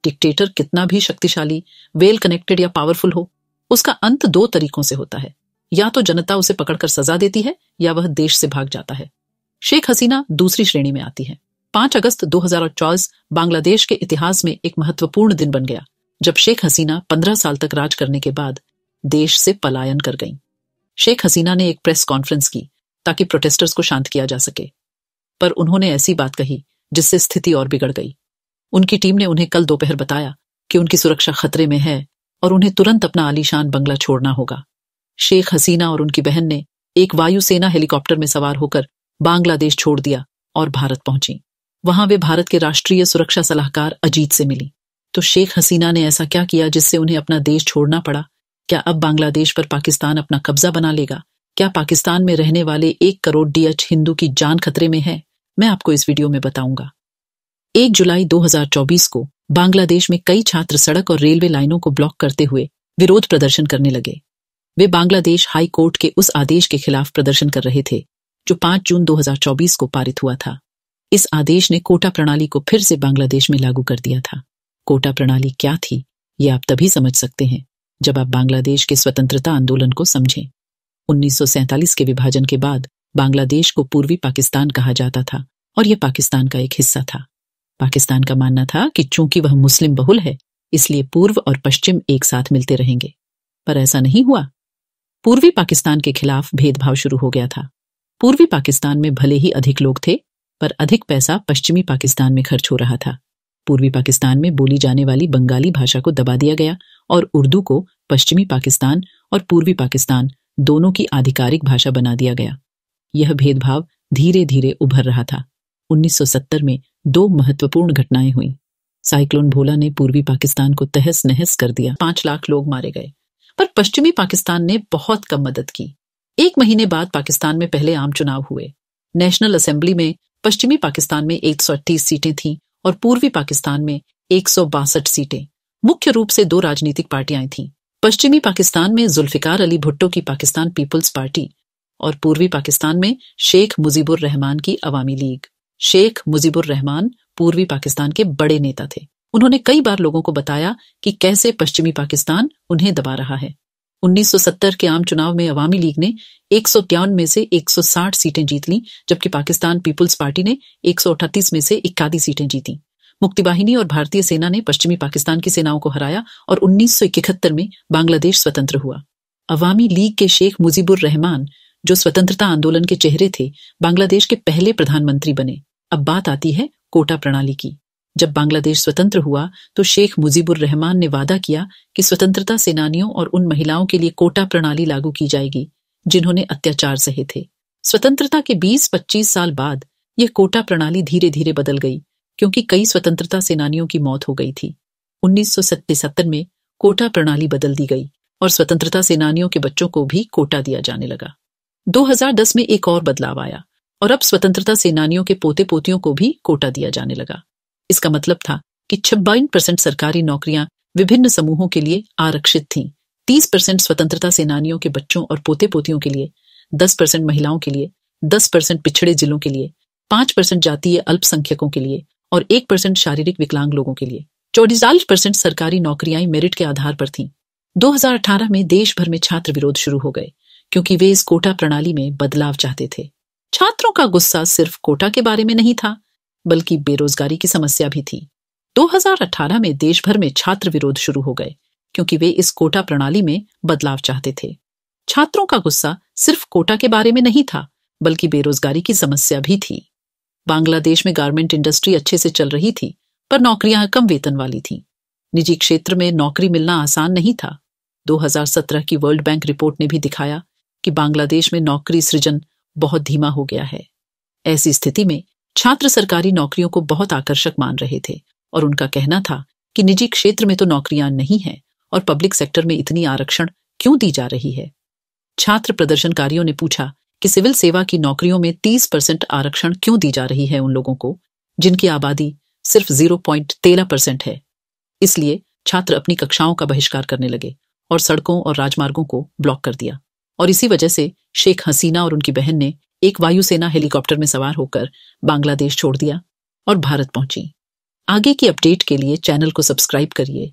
Dictator कितना भी शक्तिशाली, वेल कनेक्टेड या पावरफुल हो, उसका अंत दो तरीकों से होता है। या तो जनता उसे पकड़कर सजा देती है या वह देश से भाग जाता है। शेख हसीना दूसरी श्रेणी में आती है। 5 अगस्त 2024 बांग्लादेश के इतिहास में एक महत्वपूर्ण दिन बन गया, जब शेख हसीना 15 साल तक राज करने के बाद देश से पलायन कर गईं। शेख हसीना ने एक प्रेस कॉन्फ्रेंस की ताकि प्रोटेस्टर्स को शांत किया जा सके, पर उन्होंने ऐसी बात कही जिससे स्थिति और बिगड़ गई। उनकी टीम ने उन्हें कल दोपहर बताया कि उनकी सुरक्षा खतरे में है और उन्हें तुरंत अपना आलीशान बंगला छोड़ना होगा। शेख हसीना और उनकी बहन ने एक वायुसेना हेलीकॉप्टर में सवार होकर बांग्लादेश छोड़ दिया और भारत पहुंची। वहां वे भारत के राष्ट्रीय सुरक्षा सलाहकार अजीत से मिली। तो शेख हसीना ने ऐसा क्या किया जिससे उन्हें अपना देश छोड़ना पड़ा? क्या अब बांग्लादेश पर पाकिस्तान अपना कब्जा बना लेगा? क्या पाकिस्तान में रहने वाले 1 करोड़ DH हिंदू की जान खतरे में है? मैं आपको इस वीडियो में बताऊंगा। 1 जुलाई 2024 को बांग्लादेश में कई छात्र सड़क और रेलवे लाइनों को ब्लॉक करते हुए विरोध प्रदर्शन करने लगे। वे बांग्लादेश हाई कोर्ट के उस आदेश के खिलाफ प्रदर्शन कर रहे थे जो 5 जून 2024 को पारित हुआ था। इस आदेश ने कोटा प्रणाली को फिर से बांग्लादेश में लागू कर दिया था। कोटा प्रणाली क्या थी, ये आप तभी समझ सकते हैं जब आप बांग्लादेश के स्वतंत्रता आंदोलन को समझें। 1947 के विभाजन के बाद बांग्लादेश को पूर्वी पाकिस्तान कहा जाता था और यह पाकिस्तान का एक हिस्सा था। पाकिस्तान का मानना था कि चूंकि वह मुस्लिम बहुल है, इसलिए पूर्व और पश्चिम एक साथ मिलते रहेंगे, पर ऐसा नहीं हुआ। पूर्वी पाकिस्तान के खिलाफ भेदभाव शुरू हो गया था। पूर्वी पाकिस्तान में भले ही अधिक लोग थे, पर अधिक पैसा पश्चिमी पाकिस्तान में खर्च हो रहा था। पूर्वी पाकिस्तान में बोली जाने वाली बंगाली भाषा को दबा दिया गया और उर्दू को पश्चिमी पाकिस्तान और पूर्वी पाकिस्तान दोनों की आधिकारिक भाषा बना दिया गया। यह भेदभाव धीरे धीरे उभर रहा था। 1970 में 2 महत्वपूर्ण घटनाएं हुई। साइक्लोन भोला ने पूर्वी पाकिस्तान को तहस नहस कर दिया। 5 लाख लोग मारे गए, पर पश्चिमी पाकिस्तान ने बहुत कम मदद की। 1 महीने बाद पाकिस्तान में पहले आम चुनाव हुए। नेशनल असेंबली में पश्चिमी पाकिस्तान में 138 सीटें थीं और पूर्वी पाकिस्तान में 162 सीटें। मुख्य रूप से 2 राजनीतिक पार्टियां थीं। पश्चिमी पाकिस्तान में जुल्फिकार अली भुट्टो की पाकिस्तान पीपुल्स पार्टी और पूर्वी पाकिस्तान में शेख मुजीबुर रहमान की अवामी लीग। शेख मुजीबुर रहमान पूर्वी पाकिस्तान के बड़े नेता थे। उन्होंने कई बार लोगों को बताया कि कैसे पश्चिमी पाकिस्तान उन्हें दबा रहा है। 1970 के आम चुनाव में अवामी लीग ने 153 में से 160 सीटें जीत लीं, जबकि पाकिस्तान पीपुल्स पार्टी ने 138 में से 41 सीटें जीती। मुक्तिबाहिनी और भारतीय सेना ने पश्चिमी पाकिस्तान की सेनाओं को हराया और 1971 में बांग्लादेश स्वतंत्र हुआ। अवामी लीग के शेख मुजीबुर रहमान, जो स्वतंत्रता आंदोलन के चेहरे थे, बांग्लादेश के पहले प्रधानमंत्री बने। अब बात आती है कोटा प्रणाली की। जब बांग्लादेश स्वतंत्र हुआ तो शेख मुजीबुर रहमान ने वादा किया कि स्वतंत्रता सेनानियों और उन महिलाओं के लिए कोटा प्रणाली लागू की जाएगी जिन्होंने अत्याचार सहे थे। स्वतंत्रता के 20-25 साल बाद यह कोटा प्रणाली धीरे धीरे बदल गई, क्योंकि कई स्वतंत्रता सेनानियों की मौत हो गई थी। 1977 में कोटा प्रणाली बदल दी गई और स्वतंत्रता सेनानियों के बच्चों को भी कोटा दिया जाने लगा। 2010 में एक और बदलाव आया और अब स्वतंत्रता सेनानियों के पोते पोतियों को भी कोटा दिया जाने लगा। इसका मतलब था कि 56% सरकारी नौकरियां विभिन्न समूहों के लिए आरक्षित थीं, 30% स्वतंत्रता सेनानियों के बच्चों और पोते पोतियों के लिए, 10% महिलाओं के लिए, 10% पिछड़े जिलों के लिए, 5% जातीय अल्पसंख्यकों के लिए और 1% शारीरिक विकलांग लोगों के लिए। 44% सरकारी नौकरियां मेरिट के आधार पर थीं। 2018 में देश भर में छात्र विरोध शुरू हो गए, क्योंकि वे इस कोटा प्रणाली में बदलाव चाहते थे। छात्रों का गुस्सा सिर्फ कोटा के बारे में नहीं था, बल्कि बेरोजगारी की समस्या भी थी। 2018 में देश भर में छात्र विरोध शुरू हो गए, क्योंकि वे इस कोटा प्रणाली में बदलाव चाहते थे। छात्रों का गुस्सा सिर्फ कोटा के बारे में नहीं था, बल्कि बेरोजगारी की समस्या भी थी। बांग्लादेश में गारमेंट इंडस्ट्री अच्छे से चल रही थी, पर नौकरियां कम वेतन वाली थीं। निजी क्षेत्र में नौकरी मिलना आसान नहीं था। 2017 की वर्ल्ड बैंक रिपोर्ट ने भी दिखाया कि बांग्लादेश में नौकरी सृजन बहुत धीमा हो गया है। ऐसी स्थिति में छात्र सरकारी नौकरियों को बहुत आकर्षक मान रहे थे और उनका कहना था कि निजी क्षेत्र में तो नौकरियां नहीं है और पब्लिक सेक्टर में इतनी आरक्षण क्यों दी जा रही है। छात्र प्रदर्शनकारियों ने पूछा कि सिविल सेवा की नौकरियों में 30% आरक्षण क्यों दी जा रही है उन लोगों को जिनकी आबादी सिर्फ 0.13% है। इसलिए छात्र अपनी कक्षाओं का बहिष्कार करने लगे और सड़कों और राजमार्गों को ब्लॉक कर दिया। और इसी वजह से शेख हसीना और उनकी बहन ने एक वायुसेना हेलीकॉप्टर में सवार होकर बांग्लादेश छोड़ दिया और भारत पहुंची। आगे की अपडेट के लिए चैनल को सब्सक्राइब करिए